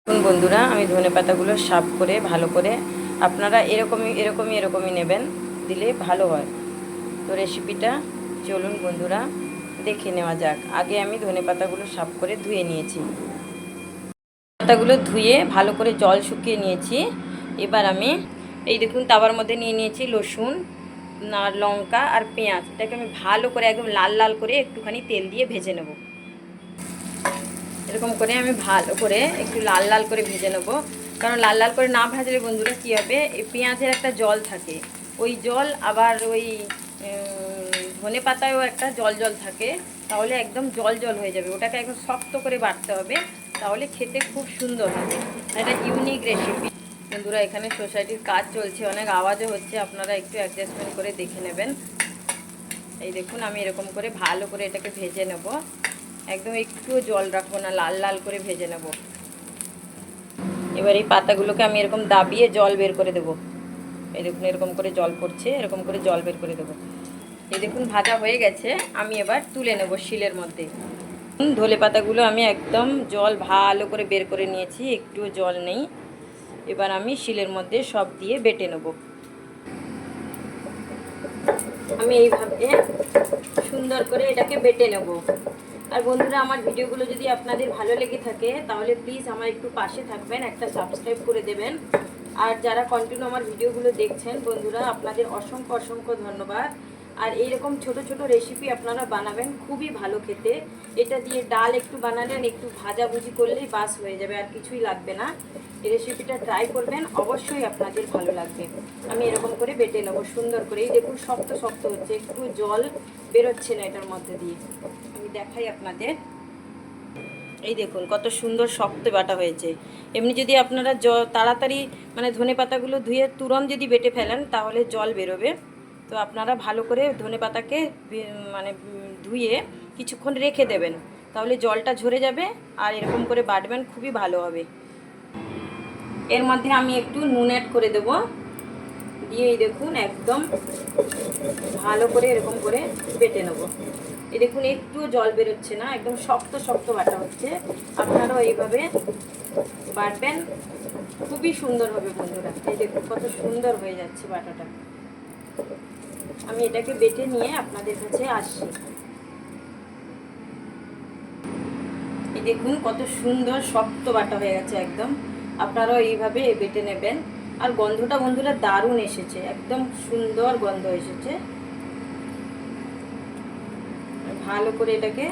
বন্ধুরা, আমি ধনে পাতাগুলো সাফ করে ভালো করে আপনারা এরকমই নেবেন, দিলে ভালো হয়। তো রেসিপিটা চলুন বন্ধুরা দেখে নেওয়া যাক। আগে আমি ধনে পাতাগুলো সাফ করে ধুয়ে নিয়েছি। পাতাগুলো ধুয়ে ভালো করে জল শুকিয়ে নিয়েছি। এবার আমি এই দেখুন তাওয়ার মধ্যে নিয়ে নিয়েছি রসুন আর লঙ্কা আর পেঁয়াজ। এটাকে আমি ভালো করে একদম লাল লাল করে একটুখানি তেল দিয়ে ভেজে নেব। এরকম করে আমি ভালো করে একটু লাল লাল করে ভেজে নেবো। কারণ লাল লাল করে না ভাজলে বন্ধুরা কী হবে, এই পেঁয়াজের একটা জল থাকে, ওই জল আবার ওই ধনে পাতায়ও একটা জল জল থাকে, তাহলে একদম জল জল হয়ে যাবে। ওটাকে একদম শক্ত করে বাটতে হবে, তাহলে খেতে খুব সুন্দর হবে। এটা ইউনিক রেসিপি বন্ধুরা। এখানে সোসাইটির কাজ চলছে, অনেক আওয়াজও হচ্ছে, আপনারা একটু অ্যাডজাস্টমেন্ট করে দেখে নেবেন। এই দেখুন আমি এরকম করে ভালো করে এটাকে ভেজে নেব, একদম একটুও জল রাখবো না, লাল লাল করে ভেজে নেব। এবার এই পাতাগুলোকে আমি এরকম দাবিয়ে জল বের করে দেবো। এই দেখুন এরকম করে জল পড়ছে, এরকম করে জল বের করে দেবো। এই দেখুন ভাজা হয়ে গেছে, আমি এবার তুলে নেব শিলের মধ্যে। ধনে পাতাগুলো আমি একদম জল ভালো করে বের করে নিয়েছি, একটুও জল নেই। এবার আমি শিলের মধ্যে সব দিয়ে বেটে নেব। আমি এইভাবে সুন্দর করে এটাকে বেটে নেব। আর বন্ধুরা, আমার ভিডিওগুলো যদি আপনাদের ভালো লেগে থাকে তাহলে প্লিজ আমার একটু পাশে থাকবেন, একটা সাবস্ক্রাইব করে দেবেন। আর যারা কন্টিনিউ আমার ভিডিওগুলো দেখছেন বন্ধুরা, আপনাদের অসংখ্য অসংখ্য ধন্যবাদ। আর এইরকম ছোট ছোট রেসিপি আপনারা বানাবেন, খুবই ভালো খেতে। এটা দিয়ে ডাল একটু বানালেন, একটু ভাজাভুজি করলেই বাস হয়ে যাবে, আর কিছুই লাগবে না। এই রেসিপিটা ট্রাই করবেন, অবশ্যই আপনাদের ভালো লাগবে। আমি এরকম করে বেটে নেবো সুন্দর করে। এই দেখুন শক্ত শক্ত হচ্ছে, একটু জল বেরোচ্ছে না এটার মধ্যে দিয়ে। আমি দেখাই আপনাদের। এই দেখুন কত সুন্দর শক্ত বাটা হয়েছে। এমনি যদি আপনারা তাড়াতাড়ি মানে ধনে পাতাগুলো ধুয়ে তুরন্ত যদি বেটে ফেলেন তাহলে জল বেরোবে। তো আপনারা ভালো করে ধনে পাতাকে মানে ধুয়ে কিছুক্ষণ রেখে দেবেন, তাহলে জলটা ঝরে যাবে। আর এরকম করে বাটবেন, খুবই ভালো হবে। এর মধ্যে আমি একটু নুন অ্যাড করে দেবো, দিয়ে এই দেখুন একদম ভালো করে এরকম করে বেটে নেবো। এই দেখুন একটু জল বেরোচ্ছে না, একদম শক্ত শক্ত বাটা হচ্ছে। আপনারাও এইভাবে বাটবেন, খুবই সুন্দর হবে বন্ধুরা। এই দেখুন কত সুন্দর হয়ে যাচ্ছে বাটাটা। আমি এটাকে বেটে নিয়ে আপনাদের কাছে আসছি। এই দেখুন কত সুন্দর শক্ত বাটা হয়ে গেছে একদম। আপনারাও এইভাবে বেটে নেবেন। আর গন্ধটা বন্ধুরা দারুণ এসেছে, একদম সুন্দর গন্ধ এসেছে। ভালো করে এটাকে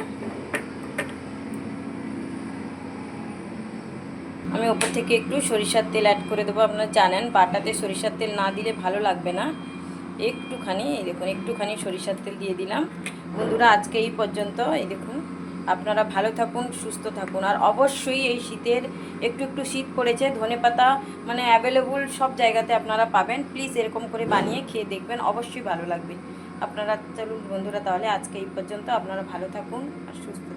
আমি ওপর থেকে একটু সরিষার তেল অ্যাড করে দেবো। আপনারা জানেন বাটাতে সরিষার তেল না দিলে ভালো লাগবে না। একটুখানি এই দেখুন একটুখানি সরিষার তেল দিয়ে দিলাম। বন্ধুরা আজকে এই পর্যন্ত। এই দেখুন আপনারা ভালো থাকুন, সুস্থ থাকুন। আর অবশ্যই এই শীতের একটু একটু শীত পড়েছে, ধনেপাতা মানে অ্যাভেলেবল সব জায়গাতে আপনারা পাবেন। প্লিজ এরকম করে বানিয়ে খেয়ে দেখবেন, অবশ্যই ভালো লাগবে। আপনারা চলুন বন্ধুরা, তাহলে আজকে এই পর্যন্ত। আপনারা ভালো থাকুন আর সুস্থ থাকুন।